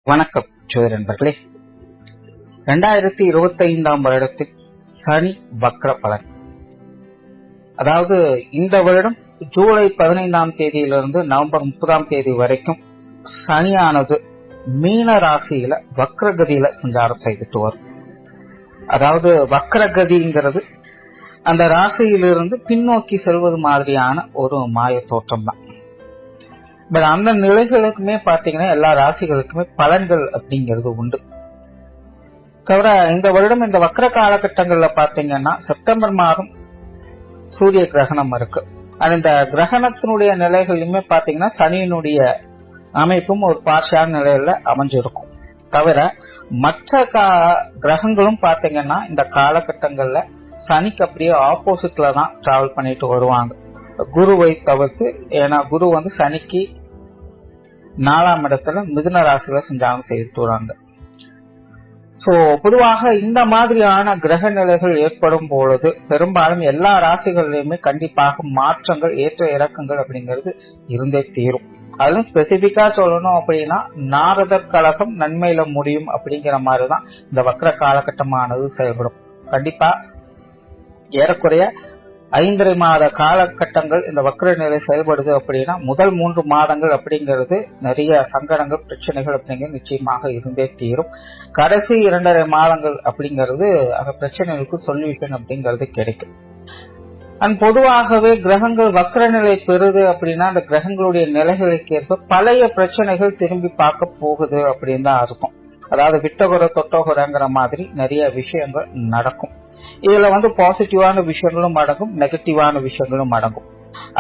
வணக்கம் ஜோதிட நண்பர்களே. 2025 வருடத்தில் சனி வக்ர பலன், அதாவது இந்த வருடம் ஜூலை 15 தேதியிலிருந்து நவம்பர் 30 தேதி வரைக்கும் சனியானது மீன ராசியில வக்ரகதியில சஞ்சாரம் செய்துட்டு வரும். அதாவது வக்ரகதிங்கிறது அந்த ராசியிலிருந்து பின்னோக்கி செல்வது மாதிரியான ஒரு மாய தோற்றம் தான். பட் அந்த நிலைகளுக்குமே பாத்தீங்கன்னா எல்லா ராசிகளுக்குமே பலன்கள் அப்படிங்கிறது உண்டு. தவிர இந்த வருடம் இந்த வக்ர காலகட்டங்கள்ல பாத்தீங்கன்னா செப்டம்பர் மாதம் சூரிய கிரகணம் இருக்கு. அந்த கிரகணத்தினுடைய நிலைகளுமே பாத்தீங்கன்னா சனியினுடைய அமைப்பும் ஒரு பார்ஷியான நிலையில அமைஞ்சிருக்கும். தவிர மற்ற கிரகங்களும் பாத்தீங்கன்னா இந்த காலகட்டங்கள்ல சனிக்கு அப்படியே ஆப்போசிட்ல தான் டிராவல் பண்ணிட்டு வருவாங்க, குருவை தவிர்த்து. ஏன்னா குரு வந்து சனிக்கு 4ஆம் இடத்துல மிதுன ராசியில சஞ்சாரம் செய்துட்டு வராங்க. சோ பொதுவாக இந்த மாதிரியான கிரக நிலைகள் ஏற்படும் பொழுது பெரும்பாலும் எல்லா ராசிகளிலுமே கண்டிப்பாக மாற்றங்கள், ஏற்ற இறக்கங்கள் அப்படிங்கிறது இருந்தே தீரும். அதுல ஸ்பெசிபிக்கா சொல்லணும் அப்படின்னா நாரதர் கழகம் நன்மையில முடியும் அப்படிங்கிற மாதிரிதான் இந்த வக்ர காலகட்டமானது செயல்படும். கண்டிப்பா ஏறக்குறைய 5.5 மாத காலகட்டங்கள் இந்த வக்ர நிலை செயல்படுது அப்படின்னா முதல் 3 மாதங்கள் அப்படிங்கிறது நிறைய சங்கடங்கள், பிரச்சனைகள் அப்படிங்கிறது நிச்சயமாக இருந்தே தீரும். கடைசி 2.5 மாதங்கள் அப்படிங்கிறது அந்த பிரச்சனைகளுக்கு சொல்யூஷன் அப்படிங்கிறது கிடைக்கும். அண்ட் பொதுவாகவே கிரகங்கள் வக்ர நிலை பெறுது அப்படின்னா அந்த கிரகங்களுடைய நிலைகளுக்கு ஏற்ப பழைய பிரச்சனைகள் திரும்பி பார்க்க போகுது அப்படின்னு தான் அர்த்தம். அதாவது விட்டகுறை தொட்டகுறைங்கிற மாதிரி நிறைய விஷயங்கள் நடக்கும். இதுல வந்து பாசிட்டிவான விஷயங்களும் அடங்கும், நெகட்டிவான விஷயங்களும் அடங்கும்.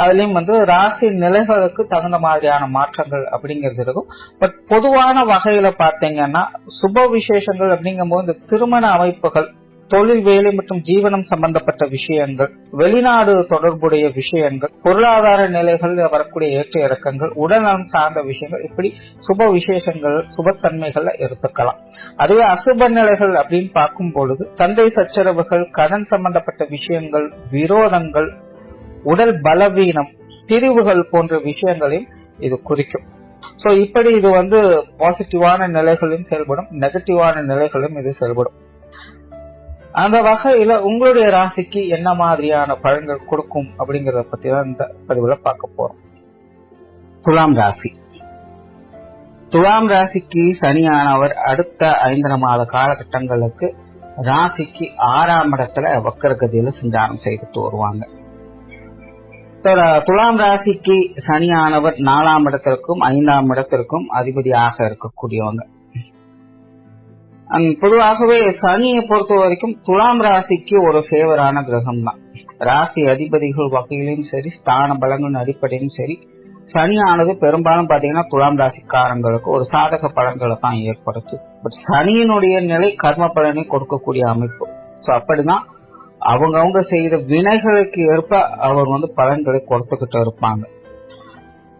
அதுலயும் ராசி நிலைகளுக்கு தகுந்த மாதிரியான மாற்றங்கள் அப்படிங்கிறது இருக்கும். பட் பொதுவான வகையில பாத்தீங்கன்னா சுப விசேஷங்கள் அப்படிங்கும் போது இந்த திருமண அமைப்புகள், தொழில், வேலை மற்றும் ஜீவனம் சம்பந்தப்பட்ட விஷயங்கள், வெளிநாடு தொடர்புடைய விஷயங்கள், பொருளாதார நிலைகள் வரக்கூடிய ஏற்ற இறக்கங்கள், உடல்நலம் சார்ந்த விஷயங்கள், இப்படி சுப விசேஷங்கள், சுபத்தன்மைகள்ல எடுத்துக்கலாம். அதுவே அசுப நிலைகள் அப்படின்னு பார்க்கும் பொழுது சண்டை சச்சரவுகள், கடன் சம்பந்தப்பட்ட விஷயங்கள், விரோதங்கள், உடல் பலவீனம், பிரிவுகள் போன்ற விஷயங்களையும் இது குறிக்கும். சோ இப்படி இது பாசிட்டிவான நிலைகளும் செயல்படும், நெகட்டிவான நிலைகளும் இது செயல்படும். அந்த வகையில உங்களுடைய ராசிக்கு என்ன மாதிரியான பலன்கள் கொடுக்கும் அப்படிங்கறத பத்தி தான் இந்த பதிவுல பார்க்க போறோம். துலாம் ராசி. துலாம் ராசிக்கு சனியானவர் அடுத்த 5.5 மாத காலகட்டங்களுக்கு ராசிக்கு 6ஆம் இடத்துல வக்ரகதியில சஞ்சாரம் செய்துட்டு வருவாங்க. துலாம் ராசிக்கு சனியானவர் 4ஆம் இடத்திற்கும் 5ஆம் இடத்திற்கும் அதிபதியாக இருக்கக்கூடியவங்க. பொதுவாகவே சனியை பொறுத்த வரைக்கும் துலாம் ராசிக்கு ஒரு ஃபேவரான கிரகம் தான். ராசி அதிபதிகள் வகையிலும் சரி, ஸ்தான பலங்களின் அடிப்படையிலும் சரி, சனியானது பெரும்பாலும் பாத்தீங்கன்னா துலாம் ராசிக்காரங்களுக்கு ஒரு சாதக பலன்களை தான் ஏற்படுத்து. பட் சனியினுடைய நிலை கர்ம பலனை கொடுக்கக்கூடிய அமைப்பு. சோ அப்படிதான் அவங்க செய்த வினைகளுக்கு ஏற்ப அவர் பலன்களை கொடுத்துக்கிட்டு இருப்பாங்க.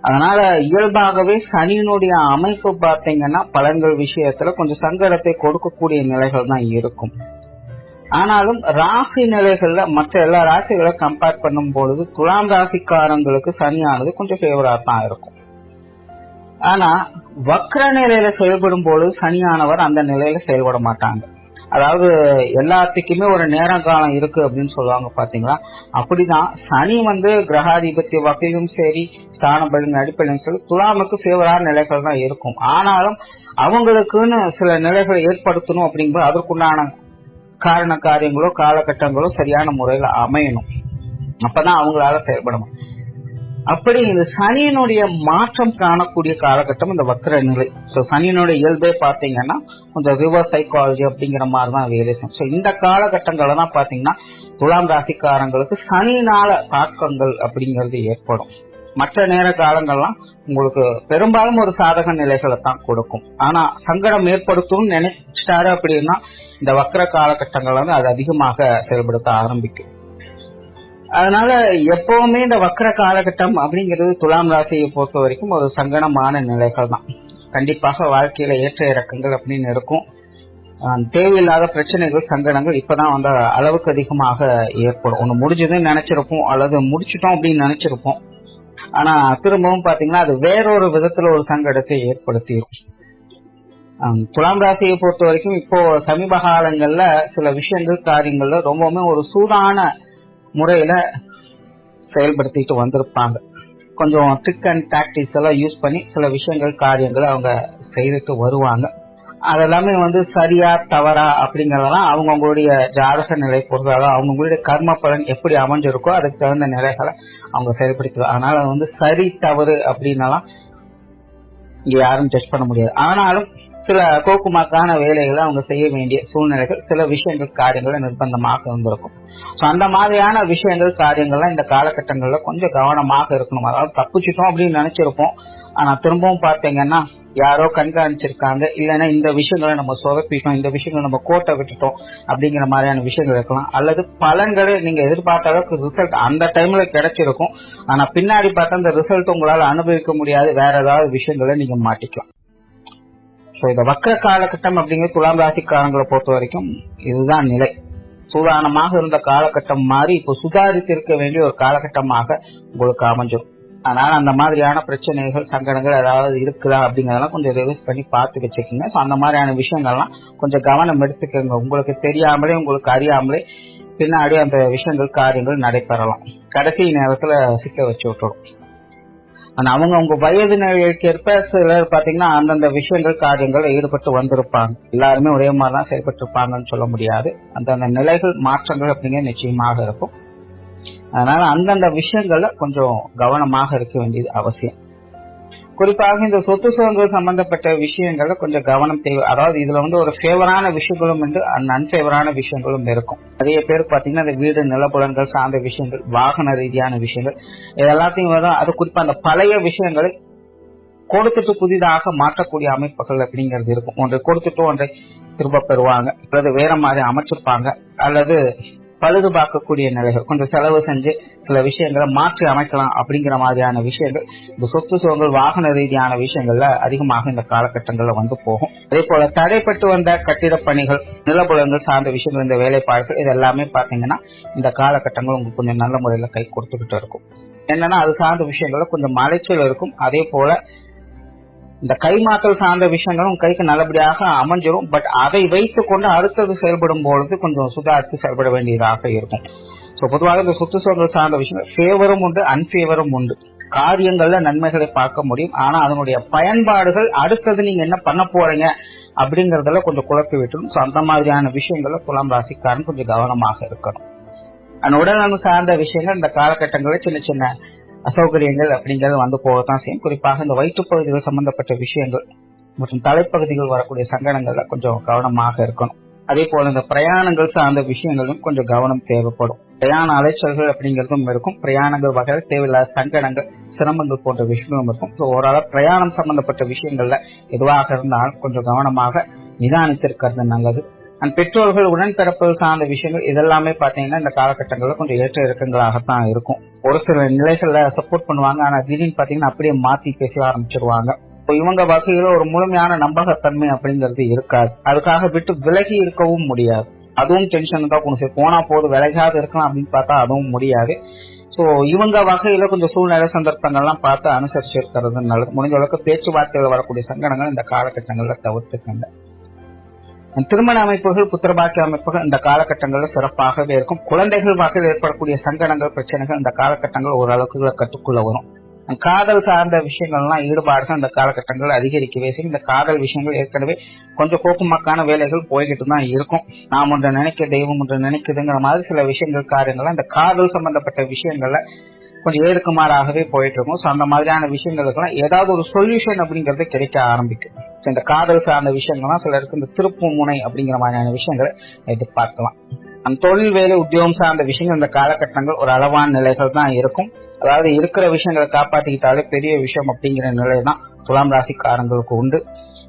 அதனால இயல்பாகவே சனியினுடைய அமைப்பு பாத்தீங்கன்னா பலன்கள் விஷயத்துல கொஞ்சம் சங்கடத்தை கொடுக்கக்கூடிய நிலைகள் தான் இருக்கும். ஆனாலும் ராசி நிலைகள்ல மற்ற எல்லா ராசிகளை கம்பேர் பண்ணும் பொழுது துலாம் ராசிக்காரங்களுக்கு சனியானது கொஞ்சம் ஃபேவரா தான் இருக்கும். ஆனா வக்ர நிலையில செயல்படும் பொழுது சனியானவர் அந்த நிலையில செயல்பட மாட்டாங்க. அதாவது எல்லாத்துக்குமே ஒரு நேர காலம் இருக்கு அப்படின்னு சொல்லுவாங்க பாத்தீங்களா. அப்படிதான் சனி கிரகாதிபத்திய வகையிலும் சரி, ஸ்தான பலன் அடிப்படையிலும் சரி துலாமுக்கு ஃபேவரான நிலைகள் தான் இருக்கும். ஆனாலும் அவங்களுக்குன்னு சில நிலைகளை ஏற்படுத்தணும் அப்படிங்கும்போது அதற்குண்டான காரண காரியங்களோ காலகட்டங்களோ சரியான முறையில அமையணும். அப்பதான் அவங்களால செயல்படணும். அப்படி இந்த சனியினுடைய மாற்றம் காணக்கூடிய காலகட்டம் இந்த வக்ர நிலை. சோ சனியினுடைய இயல்பே பாத்தீங்கன்னா கொஞ்சம் ரிவர்ஸ் சைக்காலஜி அப்படிங்கிற மாதிரிதான் வேலை செய்யும். சோ இந்த காலகட்டங்கள்ல தான் பாத்தீங்கன்னா துலாம் ராசிக்காரங்களுக்கு சனியினால தாக்கங்கள் அப்படிங்கிறது ஏற்படும். மற்ற நேர காலங்கள்லாம் உங்களுக்கு பெரும்பாலும் ஒரு சாதக நிலைகளை தான் கொடுக்கும். ஆனா சங்கடம் ஏற்படுத்தும் நினைச்சிட்டாரு அப்படின்னா இந்த வக்ர காலகட்டங்கள் அது அதிகமாக செயல்படுத்த ஆரம்பிக்கும். அதனால எப்பவுமே இந்த வக்ர காலகட்டம் அப்படிங்கிறது துலாம் ராசியை பொறுத்த வரைக்கும் ஒரு சங்கடமான நிலைகள் தான். கண்டிப்பாக வாழ்க்கையில ஏற்ற இறக்கங்கள் அப்படின்னு இருக்கும். தேவையில்லாத பிரச்சனைகள், சங்கடங்கள் இப்பதான் அளவுக்கு அதிகமாக ஏற்படும். ஒண்ணு முடிஞ்சதுன்னு நினைச்சிருப்போம், அல்லது முடிச்சுட்டோம் அப்படின்னு நினைச்சிருப்போம். ஆனா திரும்பவும் பாத்தீங்கன்னா அது வேறொரு விதத்துல ஒரு சங்கடத்தை ஏற்படுத்திடும். துலாம் ராசியை பொறுத்த வரைக்கும் இப்போ சமீப காலங்கள்ல சில விஷயங்கள் காரியங்கள்ல ரொம்பவுமே ஒரு சூதான முறையில செயல்படுத்திட்டு வந்திருப்பாங்க. கொஞ்சம் ட்ரிக் அண்ட் டாக்டிக்ஸ் எல்லாம் யூஸ் பண்ணி சில விஷயங்கள் காரியங்களை அவங்க செய்துட்டு வருவாங்க. அதெல்லாமே சரியா தவறா அப்படிங்கறதெல்லாம் அவங்களுடைய ஜாதக நிலை பொறுத்தாலும் அவங்களுடைய கர்ம பலன் எப்படி அமைஞ்சிருக்கோ அதுக்கு தகுந்த நிலைகளை அவங்க செயல்படுத்துவாங்க. அதனால சரி தவறு அப்படின்னாலாம் இங்க யாரும் ஜட்ஜ் பண்ண முடியாது. ஆனாலும் சில கோக்குமாக்கான வேலைகளை அவங்க செய்ய வேண்டிய சூழ்நிலைகள் சில விஷயங்கள் காரியங்கள் நிர்பந்தமாக இருந்திருக்கும். அந்த மாதிரியான விஷயங்கள் காரியங்கள்லாம் இந்த காலகட்டங்கள்ல கொஞ்சம் கவனமாக இருக்கணும். அதாவது தப்பிச்சிட்டோம் அப்படின்னு நினைச்சிருப்போம், ஆனா திரும்பவும் பார்த்தீங்கன்னா யாரோ கண்காணிச்சிருக்காங்க, இல்லைன்னா இந்த விஷயங்களை நம்ம சொதப்பிட்டோம், இந்த விஷயங்களை நம்ம கோட்டை விட்டுட்டோம் அப்படிங்கிற மாதிரியான விஷயங்கள் இருக்கலாம். அல்லது பலன்களை நீங்க எதிர்பார்த்த அளவுக்கு ரிசல்ட் அந்த டைம்ல கிடைச்சிருக்கும், ஆனா பின்னாடி பார்த்தா அந்த ரிசல்ட் உங்களால அனுபவிக்க முடியாது, வேற ஏதாவது விஷயங்களை நீங்க மாட்டிக்கலாம். இந்த வக்கர காலகட்டம் அப்படிங்கிறது துலாம் ராசிக்காரங்களை பொறுத்த வரைக்கும் இதுதான் நிலை. சூதானமாக இருந்த காலகட்டம் மாறி இப்போ சுதாரித்து இருக்க வேண்டிய ஒரு காலகட்டமாக உங்களுக்கு அமைஞ்சிடும். அதனால அந்த மாதிரியான பிரச்சனைகள் சங்கடங்கள் ஏதாவது இருக்குதா அப்படிங்கறதெல்லாம் கொஞ்சம் ரிவைஸ் பண்ணி பார்த்து வச்சுக்கோங்க. அந்த மாதிரியான விஷயங்கள்லாம் கொஞ்சம் கவனம் எடுத்துக்கோங்க. உங்களுக்கு தெரியாமலே உங்களுக்கு அறியாமலே பின்னாடி அந்த விஷயங்கள் காரியங்கள் நடைபெறலாம். கடைசி நேரத்துல சிக்க வச்சு விட்டுரும். ஆனா அவங்க உங்க வயது நிலைக்கு ஏற்ப சிலர் பாத்தீங்கன்னா அந்தந்த விஷயங்கள் காரியங்கள் ஈடுபட்டு வந்திருப்பாங்க. எல்லாருமே ஒரே மாதிரிதான் செயல்பட்டு இருப்பாங்கன்னு சொல்ல முடியாது. அந்தந்த நிலைகள் மாற்றங்கள் அப்படிங்கிற நிச்சயமாக இருக்கும். அதனால அந்தந்த விஷயங்கள்ல கொஞ்சம் கவனமாக இருக்க வேண்டியது அவசியம். குறிப்பாக இந்த சொத்து சுகங்கள் சம்பந்தப்பட்ட விஷயங்கள்ல கொஞ்சம் கவனம் தேவை. அதாவது இதுல ஒரு ஃபேவரான விஷயங்களும் உண்டு, அன்ஃபேவரான விஷயங்களும் இருக்கும். நிறைய பேருக்கு பாத்தீங்கன்னா இந்த வீடு நிலப்புலன்கள் சார்ந்த விஷயங்கள், வாகன ரீதியான விஷயங்கள், இதெல்லாத்தையும் அது குறிப்பா அந்த பழைய விஷயங்களை கொடுத்துட்டு புதிதாக மாற்றக்கூடிய அமைப்புகள் அப்படிங்கிறது இருக்கும். ஒன்றை கொடுத்துட்டு ஒன்றை திரும்ப பெறுவாங்க, அல்லது வேற மாதிரி அமைச்சிருப்பாங்க, அல்லது பழுது பார்க்கக்கூடிய நிலைகள், கொஞ்சம் செலவு செஞ்சு சில விஷயங்களை மாற்றி அமைக்கலாம் அப்படிங்கிற மாதிரியான விஷயங்கள் இந்த சொத்து சுகங்கள் வாகன ரீதியான விஷயங்கள்ல அதிகமாக இந்த காலகட்டங்கள்ல போகும். அதே போல தடைப்பட்டு வந்த கட்டிட பணிகள், நிலப்புலங்கள் சார்ந்த விஷயங்கள், இந்த வேலைப்பாடுகள், இது எல்லாமே பாத்தீங்கன்னா இந்த காலகட்டங்கள் உங்களுக்கு கொஞ்சம் நல்ல முறையில கை கொடுத்துக்கிட்டு இருக்கும். என்னன்னா அது சார்ந்த விஷயங்கள்ல கொஞ்சம் மலைச்சல் இருக்கும். அதே போல இந்த கைமாற்றல் சார்ந்த விஷயங்களும் கைக்கு நல்லபடியாக அமைஞ்சிடும். பட் அதை வைத்துக் கொண்டு அடுத்தது செயல்படும் பொழுது கொஞ்சம் சுதாரித்து செயல்பட வேண்டியதாக இருக்கும். பொதுவாக இந்த சொத்து சுகங்கள் சார்ந்த விஷயங்கள் ஃபேவரும் உண்டு, அன்ஃபேவரும் உண்டு. காரியங்கள்ல நன்மைகளை பார்க்க முடியும், ஆனா அதனுடைய பயன்பாடுகள் அடுத்தது நீங்க என்ன பண்ண போறீங்க அப்படிங்கறதுல கொஞ்சம் குழப்பி விட்டுரும். அந்த மாதிரியான விஷயங்கள்ல துலாம் ராசிக்காரன் கொஞ்சம் கவனமாக இருக்கணும். உடல்நலம் சார்ந்த விஷயங்கள் இந்த காலகட்டங்களில் சின்ன சின்ன அசௌகரியங்கள் அப்படிங்கிறது போகத்தான் செய்யும். குறிப்பாக இந்த வயிற்றுப்பகுதிகள் சம்பந்தப்பட்ட விஷயங்கள் மற்றும் தலைப்பகுதிகள் வரக்கூடிய சங்கடங்கள்ல கொஞ்சம் கவனமாக இருக்கணும். அதே போல இந்த பிரயாணங்கள் சார்ந்த விஷயங்களும் கொஞ்சம் கவனம் தேவைப்படும். பிரயாண அலைச்சல்கள் அப்படிங்கிறதும் இருக்கும். பிரயாணங்கள் வகையில் தேவையில்லாத சங்கடங்கள், சிரமங்கள் போன்ற விஷயங்களும் இருக்கும். ஓரளவு பிரயாணம் சம்பந்தப்பட்ட விஷயங்கள்ல எதுவாக இருந்தாலும் கொஞ்சம் கவனமாக நிதானித்திருக்கிறது நல்லது. பெற்றோர்கள் உடன்பிறப்பு சார்ந்த விஷயங்கள் இதெல்லாமே பாத்தீங்கன்னா இந்த காலகட்டங்கள்ல கொஞ்சம் ஏற்ற இறக்கங்களாகத்தான் இருக்கும். ஒரு சில நிலைகள்ல சப்போர்ட் பண்ணுவாங்க, ஆனா திடீர்னு பாத்தீங்கன்னா அப்படியே மாத்தி பேச ஆரம்பிச்சிருவாங்க. இவங்க வகையில ஒரு முழுமையான நம்பகத்தன்மை அப்படிங்கிறது இருக்காது. அதுக்காக விட்டு விலகி இருக்கவும் முடியாது. அதுவும் டென்ஷன் தான் கொண்டு போனா போது விலகாது இருக்கலாம் அப்படின்னு பார்த்தா அதுவும் முடியாது. இவங்க வகையில கொஞ்சம் சூழ்நிலை சந்தர்ப்பங்கள்லாம் பார்த்து அனுசரிச்சு இருக்கிறது நல்லது. முடிஞ்ச அளவுக்கு பேச்சுவார்த்தைகள் வரக்கூடிய சங்கடங்கள் இந்த காலகட்டங்கள்ல தவிர்த்துக்கங்க. திருமண அமைப்புகள், புத்திரபாக்கிய அமைப்புகள் இந்த காலகட்டங்களில் சிறப்பாகவே இருக்கும். குழந்தைகள் வகையில் ஏற்படக்கூடிய சங்கடங்கள், பிரச்சனைகள் இந்த காலகட்டங்கள் ஓரளவுக்கு கட்டுக்குள்ள வரும். காதல் சார்ந்த விஷயங்கள்லாம் ஈடுபாடுகள் இந்த காலகட்டங்கள் அதிகரிக்கவே செய்யும். இந்த காதல் விஷயங்கள் ஏற்கனவே கொஞ்சம் கோக்குமாக்கான வேலைகள் போய்கிட்டு தான் இருக்கும். நாம் ஒன்று நினைக்க தெய்வம் ஒன்று நினைக்குதுங்கிற மாதிரி சில விஷயங்கள் காரியங்கள்லாம் இந்த காதல் சம்பந்தப்பட்ட விஷயங்கள்ல கொஞ்சம் ஏற்குமாறாகவே போயிட்டு இருக்கும். அந்த மாதிரியான விஷயங்களுக்கெல்லாம் ஏதாவது ஒரு சொல்யூஷன் அப்படிங்கறது கிடைக்க ஆரம்பிக்கும். இந்த காதல் சார்ந்த விஷயங்கள்லாம் சிலருக்கு இந்த திருப்பு முனை அப்படிங்கிற மாதிரியான விஷயங்களை எதிர்பார்க்கலாம். தொழில் வேலை உத்தியோகம் சார்ந்த விஷயங்கள் இந்த காலகட்டங்கள் ஒரு அளவான நிலைகள் தான் இருக்கும். அதாவது இருக்கிற விஷயங்களை காப்பாற்றிக்கிட்டாலே பெரிய விஷயம் அப்படிங்கிற நிலை தான் துலாம் ராசிக்காரங்களுக்கு உண்டு.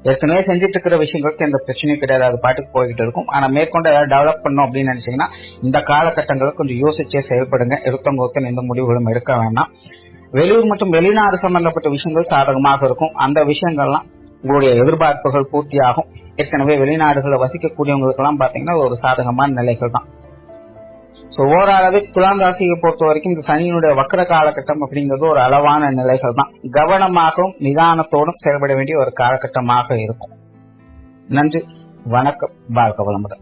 ஏற்கனவே செஞ்சுட்டு இருக்கிற விஷயங்களுக்கு எந்த பிரச்சனையும் கிடையாது, அது பாட்டுக்கு போய்கிட்டு இருக்கும். ஆனா மேற்கொண்டு ஏதாவது டெவலப் பண்ணும் அப்படின்னு நினைச்சீங்கன்னா இந்த காலகட்டங்களை கொஞ்சம் யோசிச்சே செயல்படுங்க. எடுத்தவங்க எந்த முடிவுகளும் எடுக்க வேண்டாம். வெளியூர் மற்றும் வெளிநாடு சம்பந்தப்பட்ட விஷயங்கள் சாதகமாக இருக்கும். அந்த விஷயங்கள்லாம் உங்களுடைய எதிர்பார்ப்புகள் பூர்த்தியாகும். ஏற்கனவே வெளிநாடுகளை வசிக்கக்கூடியவங்களுக்கு எல்லாம் பாத்தீங்கன்னா ஒரு சாதகமான நிலைகள் தான். ஓரளவு துலாம் ராசியை பொறுத்த வரைக்கும் இந்த சனியினுடைய வக்கர காலகட்டம் அப்படிங்கிறது ஒரு அளவான நிலைகள் தான். கவனமாகவும் நிதானத்தோடும் செயல்பட வேண்டிய ஒரு காலகட்டமாக இருக்கும். நன்றி, வணக்கம், வாழ்க வளமுடன்.